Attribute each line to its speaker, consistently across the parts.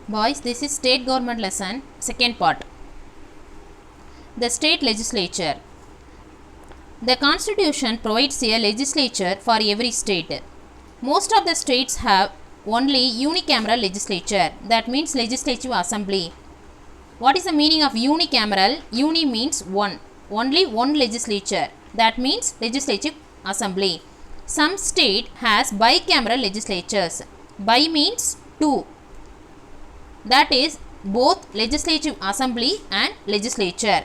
Speaker 1: Boys, this is state government lesson, second part. The state legislature. The constitution provides a legislature for every state. Most of the states have only unicameral legislature, that means legislative assembly. What is the meaning of unicameral? Uni means one, only one legislature, that means legislative assembly. Some state has bicameral legislatures. Bi means two, that is both legislative assembly and legislature.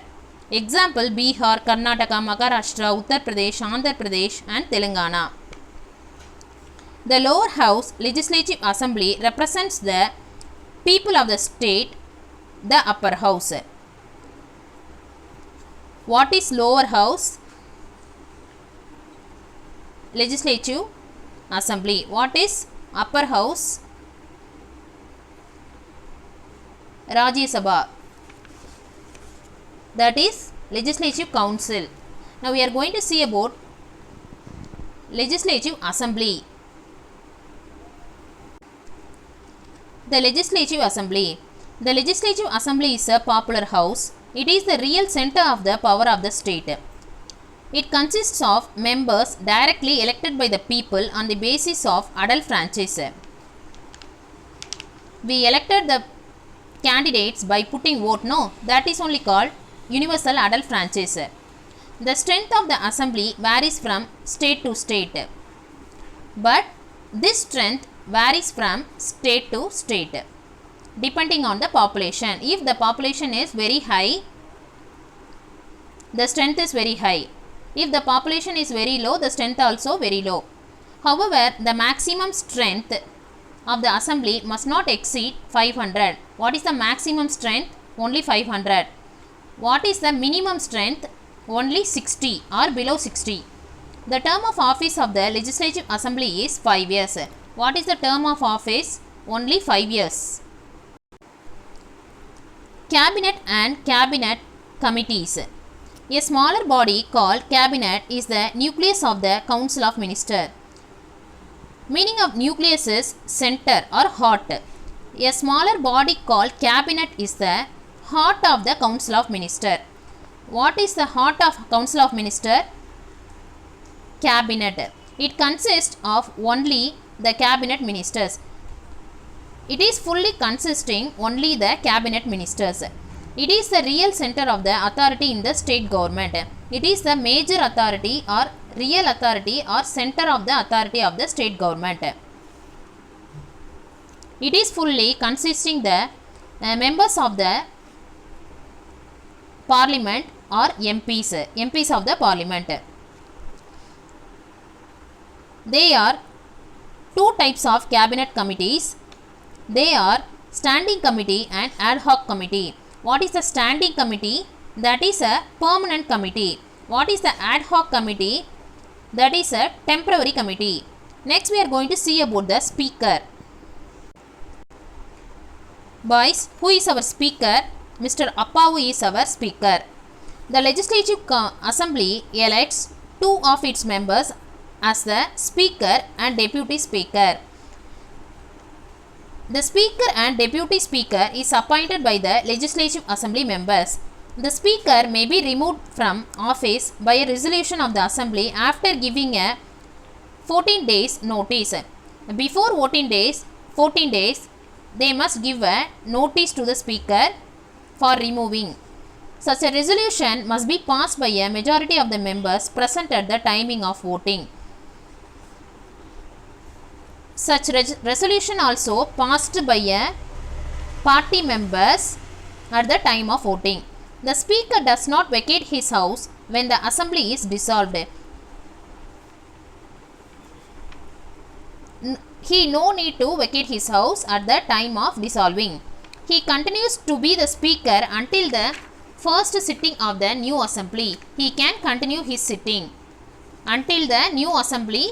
Speaker 1: Example: Bihar, Karnataka, Maharashtra, Uttar Pradesh, Andhra Pradesh and Telangana. The lower house, legislative assembly, represents the people of the state. The upper house. What is lower house? Legislative assembly. What is upper house? Rajya Sabha, that is legislative council. Now we are going to see about legislative assembly. The legislative assembly. The legislative assembly is a popular house. It is the real center of the power of the state. It consists of members directly elected by the people on the basis of adult franchise. We elected the candidates by putting vote, no, that is only called universal adult franchise. The strength of the assembly varies from state to state, but this strength varies from state to state depending on the population. If the population is very high, the strength is very high. If the population is very low, the strength also very low. However, the maximum strength of the assembly must not exceed 500. What is the maximum strength? Only 500. What is the minimum strength? Only 60 or below 60. The term of office of the legislative assembly is 5 years. What is the term of office? Only 5 years. Cabinet and cabinet committees. A smaller body called cabinet is the nucleus of the council of ministers. Meaning of nucleus is center or heart. A smaller body called cabinet is the heart of the council of ministers. What is the heart of council of ministers? Cabinet. It consists of only the cabinet ministers. It is fully consisting only the cabinet ministers. It is the real center of the authority in the state government. It is the major authority or real authority or center of the authority of the state government. It is fully consisting the members of the parliament or MPs of the parliament. There are two types of cabinet committees. They are standing committee and ad hoc committee. What is the standing committee? That is a permanent committee. What is the ad hoc committee? That is a temporary committee. Next we are going to see about the speaker. Boys, who is our speaker? Mr. Appavu is our speaker. The legislative assembly elects two of its members as the speaker and deputy speaker. The speaker and deputy speaker is appointed by the legislative assembly members. The speaker may be removed from office by a resolution of the assembly after giving a 14 days notice. Before 14 days, they must give a notice to the speaker for removing. Such a resolution must be passed by a majority of the members present at the timing of voting. Such resolution also passed by a party members at the time of voting. The speaker does not vacate his house when the assembly is dissolved. He no need to vacate his house at the time of dissolving. He continues to be the speaker until the first sitting of the new assembly. He can continue his sitting until the new assembly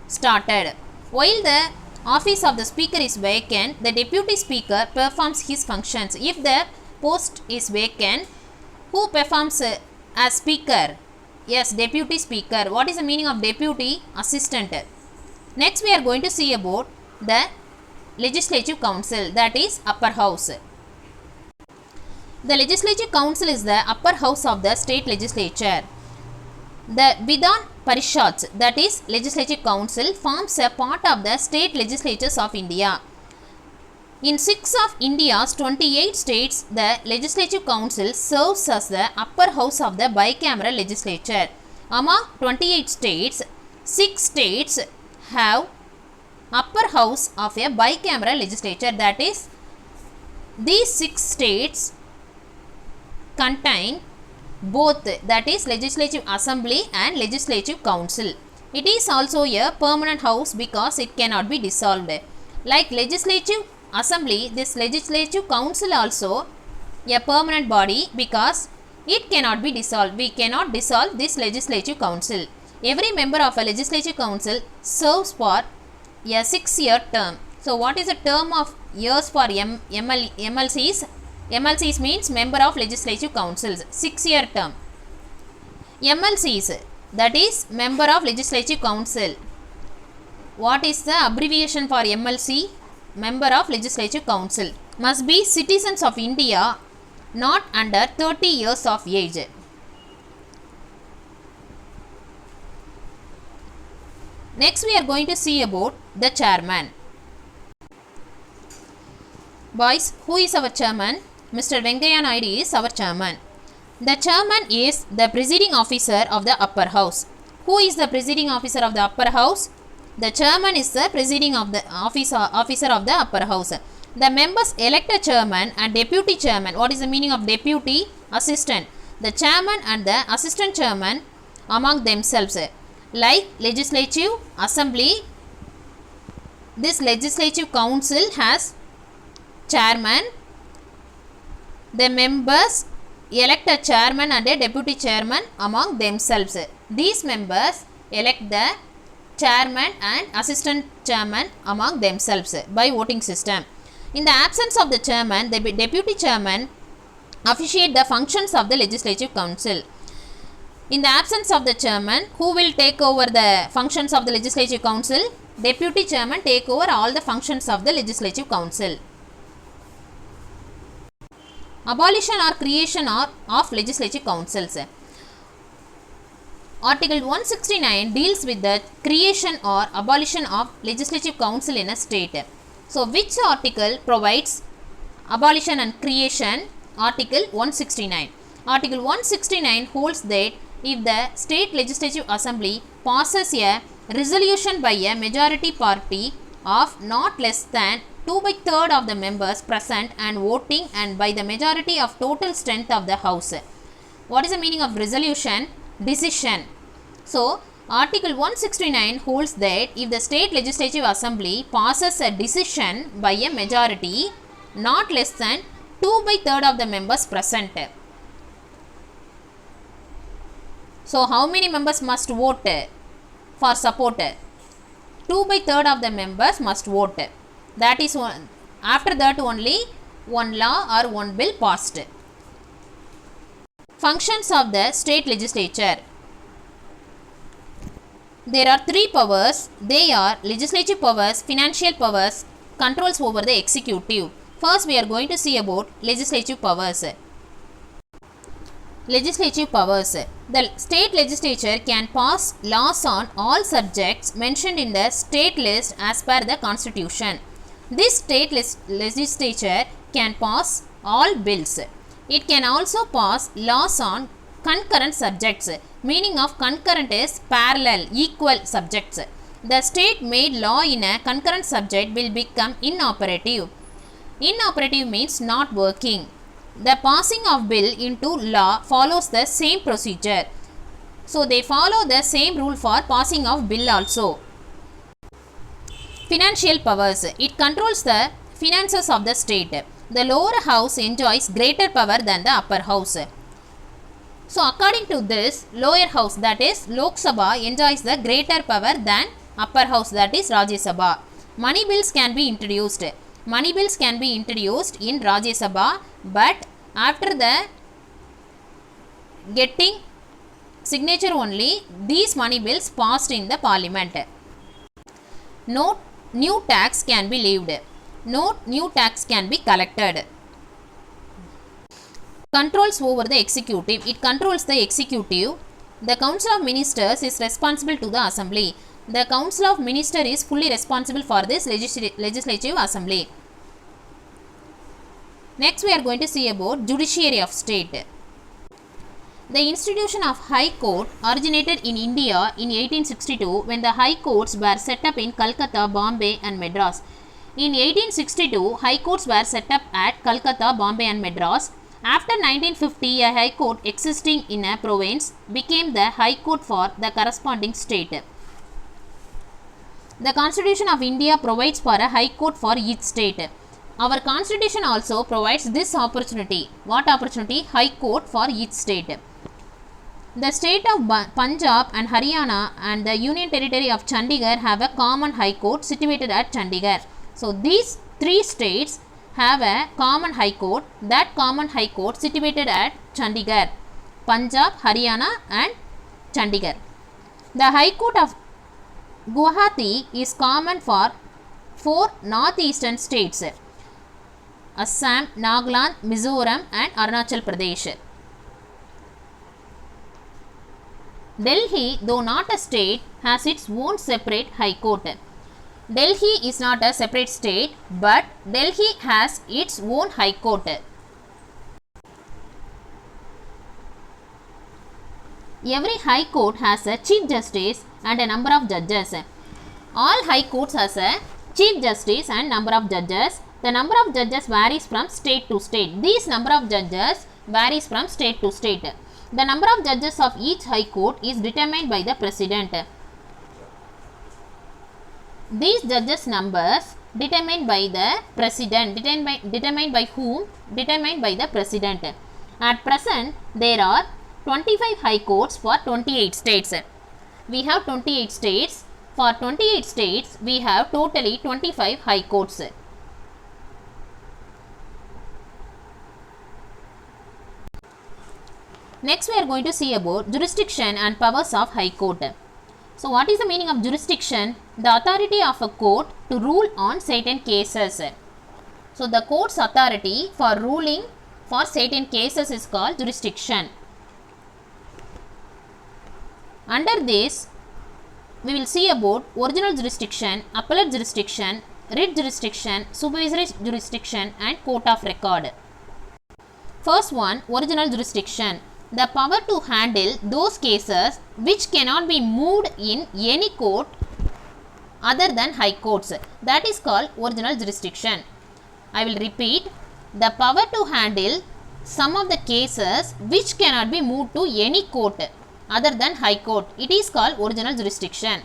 Speaker 1: started. While the office of the speaker is vacant, the deputy speaker performs his functions. If the post is vacant, who performs as speaker? Yes, deputy speaker. What is the meaning of deputy? Assistant. Next we are going to see about the Legislative Council, that is upper house. The Legislative Council is the upper house of the state legislature. The Vidhan Parishads, that is Legislative Council, forms a part of the state legislatures of India. In 6 of India's 28 states, the Legislative Council serves as the upper house of the bicameral legislature. Among 28 states, 6 states have upper house of a bicameral legislature. That is, these 6 states contain both, that is Legislative Assembly and Legislative Council. It is also a permanent house because it cannot be dissolved. Like Legislative Assembly, this Legislative Council also a permanent body because it cannot be dissolved. We cannot dissolve this Legislative Council. Every member of a Legislative Council serves for a 6-year term. So what is the term of years for MLCs? MLCs means member of Legislative Councils, 6-year term. MLCs, that is member of Legislative Council. What is the abbreviation for MLC? Member of Legislative Council. Must be citizens of India, not under 30 years of age. Next we are going to see about the chairman. Boys, who is our chairman? Mr. Venkaiah Naidu is our chairman. The chairman is the presiding officer of the upper house. Who is the presiding officer of the upper house? The chairman is the presiding of the officer of the upper house. The members elect a chairman and deputy chairman. What is the meaning of deputy? Assistant. The chairman and the assistant chairman among themselves. Like Legislative Assembly, this Legislative Council has chairman. The members elect a chairman and a deputy chairman among themselves. These members elect the chairman and assistant chairman among themselves by voting system. In the absence of the chairman, the deputy chairman officiate the functions of the Legislative Council. In the absence of the chairman, who will take over the functions of the Legislative Council? Deputy chairman take over all the functions of the Legislative Council. Abolition or creation of Legislative Councils. Article 169 deals with the creation or abolition of Legislative Council in a state. So, which article provides abolition and creation? Article 169. Article 169 holds that if the state legislative assembly passes a resolution by a majority party of not less than 2/3 of the members present and voting and by the majority of total strength of the house. What is the meaning of resolution? Decision. So, Article 169 holds that if the state legislative assembly passes a decision by a majority not less than 2/3 of the members present. So, how many members must vote for support? 2/3 of the members must vote. That is one. After that only one law or one bill passed. Functions of the state legislature. There are 3 powers. They are legislative powers, financial powers, controls over the executive. First we are going to see about legislative powers. Legislative powers. The state legislature can pass laws on all subjects mentioned in the state list as per the constitution. This state legislature can pass all bills. It can also pass laws on concurrent subjects. Meaning of concurrent is parallel, equal subjects. The state made law in a concurrent subject will become inoperative. Inoperative means not working. The passing of bill into law follows the same procedure. So, they follow the same rule for passing of bill also. Financial powers. It controls the finances of the state. The lower house enjoys greater power than the upper house. So, according to this, lower house, that is Lok Sabha, enjoys the greater power than upper house, that is Rajya Sabha. Money bills can be introduced. Money bills can be introduced in Rajya Sabha, but after the getting signature only, these money bills passed in the parliament. No new tax can be levied. no new tax can be collected. Controls over the executive. It controls the executive. The Council of Ministers is responsible to the Assembly. The Council of Ministers is fully responsible for this legislative assembly. Next we are going to see about judiciary of state. The institution of High Court originated in India in 1862 when the High Courts were set up in Calcutta, Bombay and Madras. In 1862, High Courts were set up at Calcutta, Bombay and Madras. After 1950, a High Court existing in a province became the High Court for the corresponding state. The Constitution of India provides for a High Court for each state. Our Constitution also provides this opportunity. What opportunity? High Court for each state. The state of Punjab and Haryana and the Union Territory of Chandigarh have a common High Court situated at Chandigarh. So, these three states have a common High Court. That common High Court situated at Chandigarh, Punjab, Haryana and Chandigarh. The High Court of Guwahati is common for 4 northeastern states: Assam, Nagaland, Mizoram and Arunachal Pradesh. Delhi, though not a state, has its own separate High Court. Delhi is not a separate state, but Delhi has its own High Court. Every High Court has a Chief Justice and a number of judges. All High Courts has a Chief Justice and number of judges. The number of judges varies from state to state. These number of judges varies from state to state. The number of judges of each High Court is determined by the President. These judges' numbers determined by the President. Determined by whom? Determined by the President. At present, there are 25 High Courts for 28 states. We have 28 states. For 28 states, we have totally 25 High Courts. Next, we are going to see about jurisdiction and powers of High Court. So, what is the meaning of jurisdiction? The authority of a court to rule on certain cases. So, the court's authority for ruling for certain cases is called jurisdiction. Under this, we will see about original jurisdiction, appellate jurisdiction, writ jurisdiction, supervisory jurisdiction and court of record. First one, original jurisdiction. The power to handle those cases which cannot be moved in any court other than High Courts. That is called original jurisdiction. I will repeat. The power to handle some of the cases which cannot be moved to any court other than High Court. It is called original jurisdiction.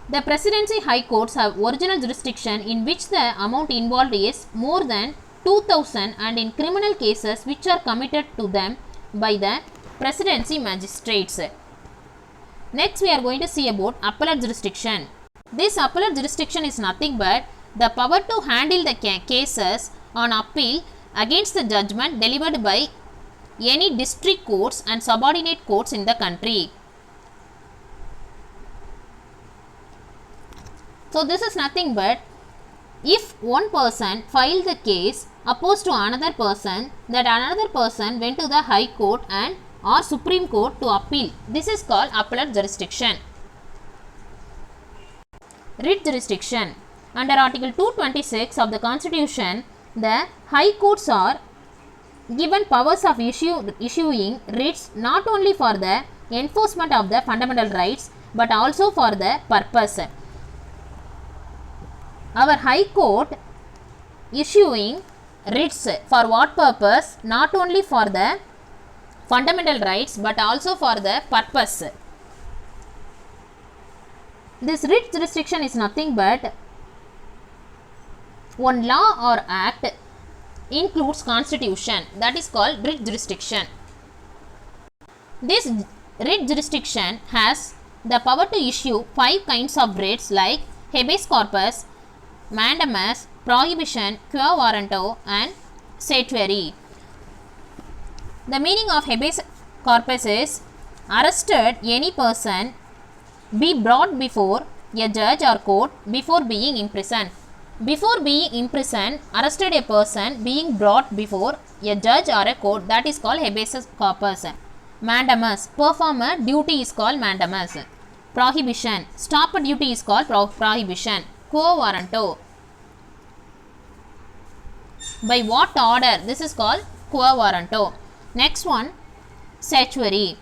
Speaker 1: The Presidency High Courts have original jurisdiction in which the amount involved is more than 2000 and in criminal cases which are committed to them by the Presidency magistrates. Next, we are going to see about appellate jurisdiction. This appellate jurisdiction is nothing but the power to handle the cases on appeal against the judgment delivered by any district courts and subordinate courts in the country. So, this is nothing but if one person filed the case opposed to another person, that another person went to the High Court and or Supreme Court to appeal. This is called appellate jurisdiction. Writ jurisdiction. Under Article 226 of the Constitution, the High Courts are given powers of issuing writs not only for the enforcement of the fundamental rights but also for the purpose. Our High Court issuing writs for what purpose? Not only for the fundamental rights but also for the purpose. This writ jurisdiction is nothing but one law or act includes constitution, that is called writ jurisdiction. This writ jurisdiction has the power to issue 5 kinds of writs like habeas corpus, mandamus, prohibition, quo warranto and certiorari. The meaning of habeas corpus is arrested any person be brought before a judge or court before being imprisoned. Before being imprisoned, arrested a person being brought before a judge or a court, that is called habeas corpus. Mandamus, perform a duty is called mandamus. Prohibition, stop a duty is called prohibition. Quo warranto, by what order, this is called quo warranto. Next one, statutory,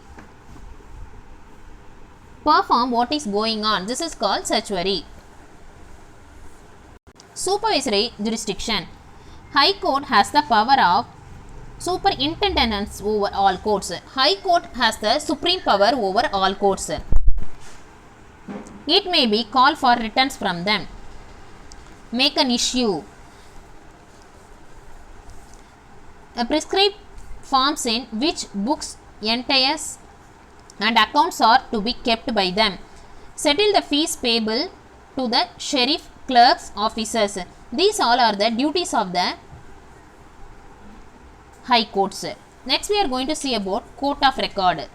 Speaker 1: perform what is going on, this is called statutory. Supervisory jurisdiction, High Court has the power of superintendence over all courts. High Court has the supreme power over all courts. It may be called for returns from them. Make an issue, a prescribed forms in which books, entires and accounts are to be kept by them. Settle the fees payable to the sheriff, clerks, officers. These all are the duties of the high courts. Next we are going to see about court of record.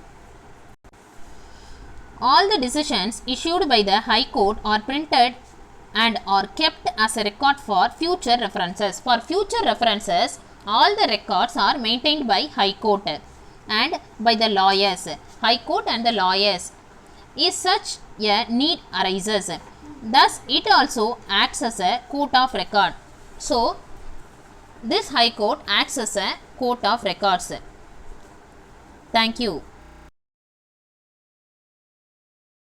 Speaker 1: All the decisions issued by the high court are printed and are kept as a record for future references. For future references, all the records are maintained by high court and by the lawyers. High court and the lawyers. If such a need arises, thus it also acts as a court of record. So this high court acts as a court of records. Thank you.